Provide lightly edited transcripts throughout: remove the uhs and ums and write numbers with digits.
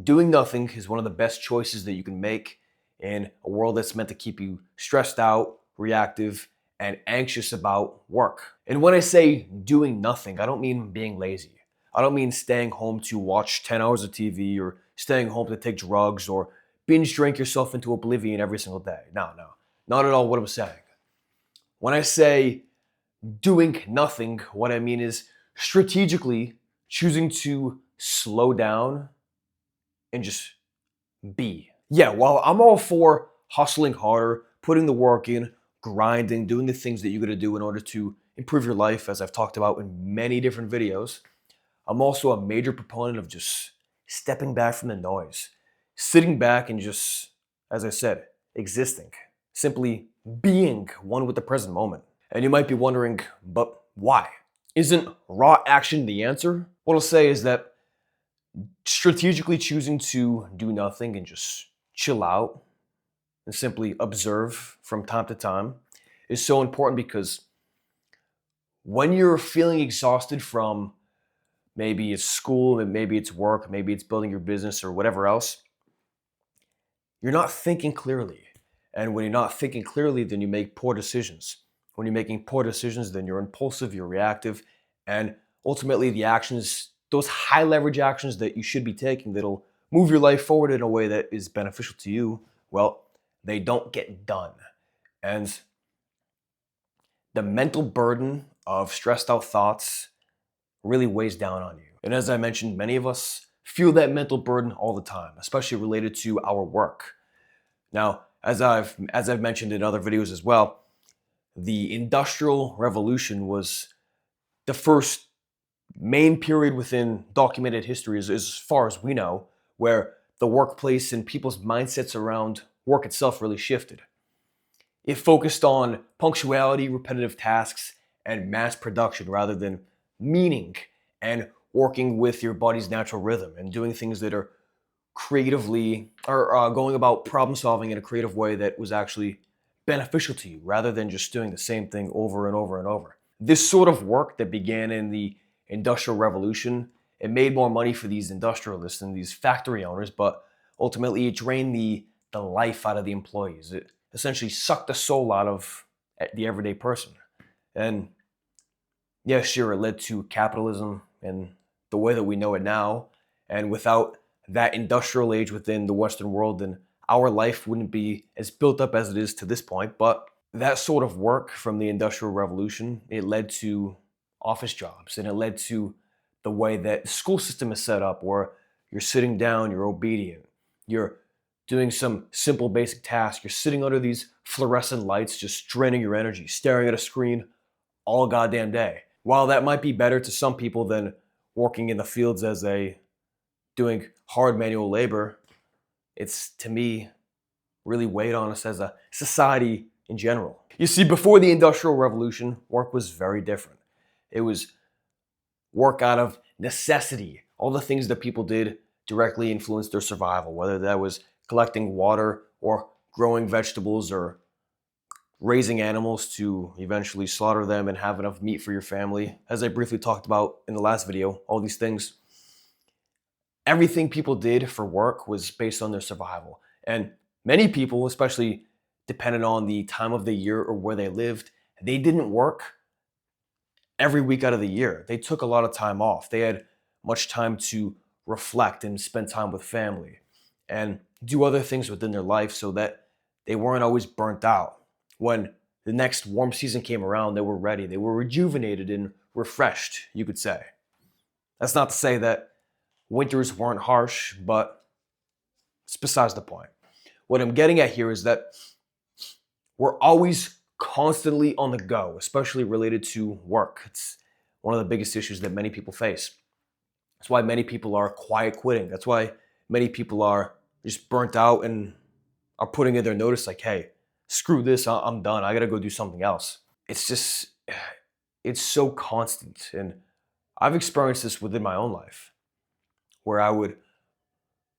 Doing nothing is one of the best choices that you can make in a world that's meant to keep you stressed out, reactive, and anxious about work. And when I say doing nothing, I don't mean being lazy. I don't mean staying home to watch 10 hours of TV or staying home to take drugs or binge drink yourself into oblivion every single day. No, not at all what I'm saying. When I say doing nothing, what I mean is strategically choosing to slow down and just be. Yeah, while I'm all for hustling harder, putting the work in, grinding, doing the things that you gotta do in order to improve your life, as I've talked about in many different videos, I'm also a major proponent of just stepping back from the noise, sitting back and just, as I said, existing, simply being one with the present moment. And you might be wondering, but why? Isn't raw action the answer? What I'll say is that strategically choosing to do nothing and just chill out and simply observe from time to time is so important because when you're feeling exhausted from maybe it's school, and maybe it's work, maybe it's building your business or whatever else, you're not thinking clearly. And when you're not thinking clearly, then you make poor decisions. When you're making poor decisions, then you're impulsive, you're reactive, and ultimately the actions, those high leverage actions that you should be taking that'll move your life forward in a way that is beneficial to you, well, they don't get done. And the mental burden of stressed out thoughts really weighs down on you. And as I mentioned, many of us feel that mental burden all the time, especially related to our work. Now, as I've mentioned in other videos as well, the Industrial Revolution was the first main period within documented history, as far as we know, where the workplace and people's mindsets around work itself really shifted. It focused on punctuality, repetitive tasks, and mass production rather than meaning and working with your body's natural rhythm and doing things that are creatively or going about problem solving in a creative way that was actually beneficial to you rather than just doing the same thing over and over and over. This sort of work that began in the Industrial Revolution, it made more money for these industrialists and these factory owners, but ultimately it drained the life out of the employees. It essentially sucked the soul out of the everyday person. And yeah, sure, it led to capitalism and the way that we know it now. And without that industrial age within the Western world, then our life wouldn't be as built up as it is to this point. But that sort of work from the Industrial Revolution, it led to office jobs and it led to the way that the school system is set up where you're sitting down, you're obedient, you're doing some simple basic tasks, you're sitting under these fluorescent lights, just draining your energy, staring at a screen all goddamn day. While that might be better to some people than working in the fields as doing hard manual labor, it's to me really weighed on us as a society in general. You see, before the Industrial Revolution, work was very different. It was work out of necessity. All the things that people did directly influenced their survival, whether that was collecting water or growing vegetables or raising animals to eventually slaughter them and have enough meat for your family. As I briefly talked about in the last video, all these things, everything people did for work was based on their survival. And many people, especially depending on the time of the year or where they lived, they didn't work every week out of the year. They took a lot of time off. They had much time to reflect and spend time with family and do other things within their life so that they weren't always burnt out. When the next warm season came around, they were ready. They were rejuvenated and refreshed, you could say. That's not to say that winters weren't harsh, but it's besides the point. What I'm getting at here is that we're always constantly on the go, especially related to work. It's one of the biggest issues that many people face. That's why many people are quiet quitting. That's why many people are just burnt out and are putting in their notice like, hey, screw this, I'm done. I gotta go do something else. It's so constant. And I've experienced this within my own life where I would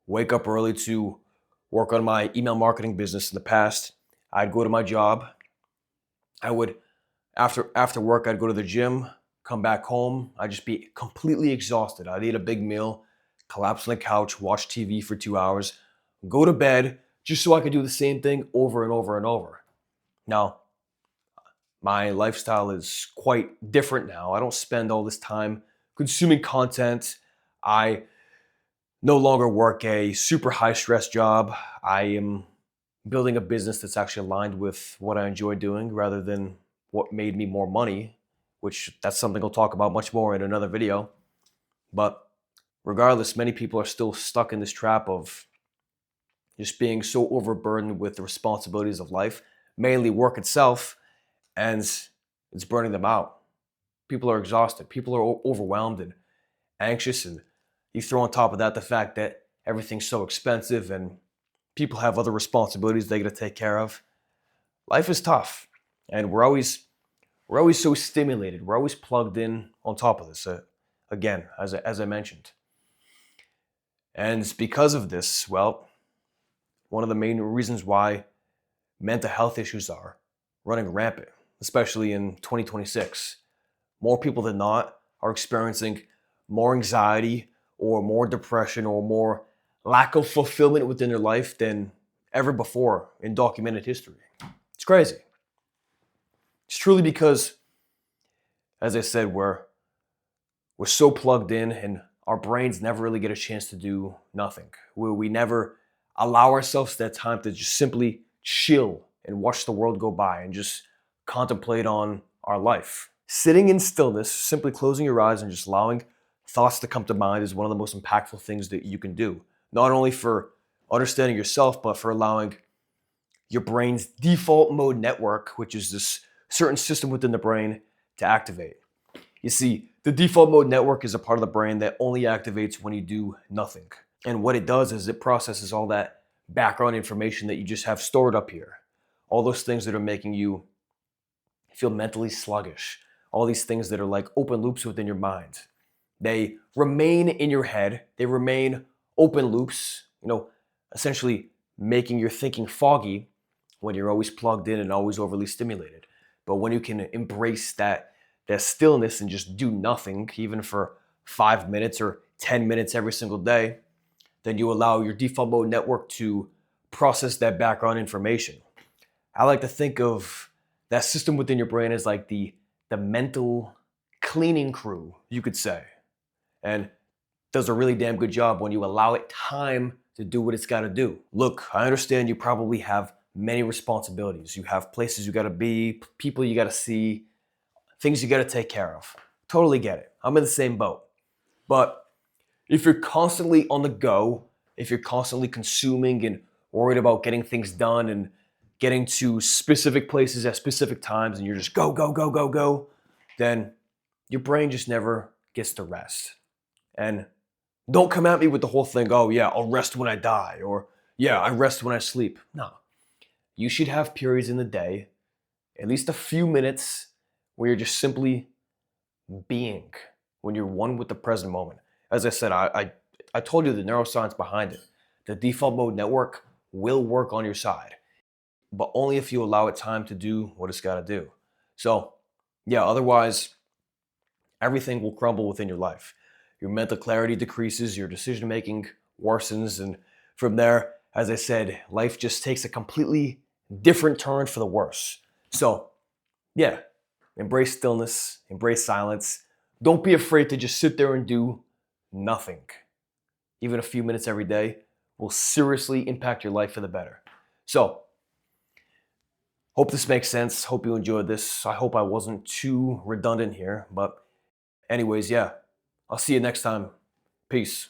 wake up early to work on my email marketing business in the past. I'd go to my job. I would, after work, I'd go to the gym, come back home. I'd just be completely exhausted. I'd eat a big meal, collapse on the couch, watch TV for 2 hours, go to bed, just so I could do the same thing over and over and over. Now, my lifestyle is quite different now. I don't spend all this time consuming content. I no longer work a super high stress job. I am building a business that's actually aligned with what I enjoy doing rather than what made me more money, which that's something I'll talk about much more in another video. But regardless, many people are still stuck in this trap of just being so overburdened with the responsibilities of life, mainly work itself, and it's burning them out. People are exhausted. People are overwhelmed and anxious, and you throw on top of that the fact that everything's so expensive and people have other responsibilities they got to take care of. Life is tough, and we're always so stimulated. We're always plugged in on top of this. Again, as I mentioned, and because of this, well, one of the main reasons why mental health issues are running rampant, especially in 2026. More people than not are experiencing more anxiety or more depression or more lack of fulfillment within their life than ever before in documented history. It's crazy. It's truly because, as I said, we're so plugged in and our brains never really get a chance to do nothing. We never allow ourselves that time to just simply chill and watch the world go by and just contemplate on our life. Sitting in stillness, simply closing your eyes and just allowing thoughts to come to mind is one of the most impactful things that you can do. Not only for understanding yourself, but for allowing your brain's default mode network, which is this certain system within the brain, to activate. You see, the default mode network is a part of the brain that only activates when you do nothing. And what it does is it processes all that background information that you just have stored up here. All those things that are making you feel mentally sluggish. All these things that are like open loops within your mind. They remain in your head. They remain open loops, essentially making your thinking foggy when you're always plugged in and always overly stimulated. But when you can embrace that stillness and just do nothing, even for 5 minutes or 10 minutes every single day, then you allow your default mode network to process that background information. I like to think of that system within your brain as like the mental cleaning crew, you could say. And does a really damn good job when you allow it time to do what it's got to do. Look, I understand you probably have many responsibilities. You have places you got to be, people you got to see, things you got to take care of. Totally get it. I'm in the same boat. But if you're constantly on the go, if you're constantly consuming and worried about getting things done and getting to specific places at specific times and you're just go, go, go, go, go, then your brain just never gets to rest. And don't come at me with the whole thing, oh yeah, I'll rest when I die, or yeah, I rest when I sleep. No. You should have periods in the day, at least a few minutes, where you're just simply being, when you're one with the present moment. As I said, I told you the neuroscience behind it. The default mode network will work on your side, but only if you allow it time to do what it's got to do. So, yeah, otherwise, everything will crumble within your life. Your mental clarity decreases, your decision making worsens, and from there, as I said, life just takes a completely different turn for the worse. So, yeah, embrace stillness, embrace silence. Don't be afraid to just sit there and do nothing. Even a few minutes every day will seriously impact your life for the better. So, hope this makes sense. Hope you enjoyed this. I hope I wasn't too redundant here. But anyways, yeah, I'll see you next time. Peace.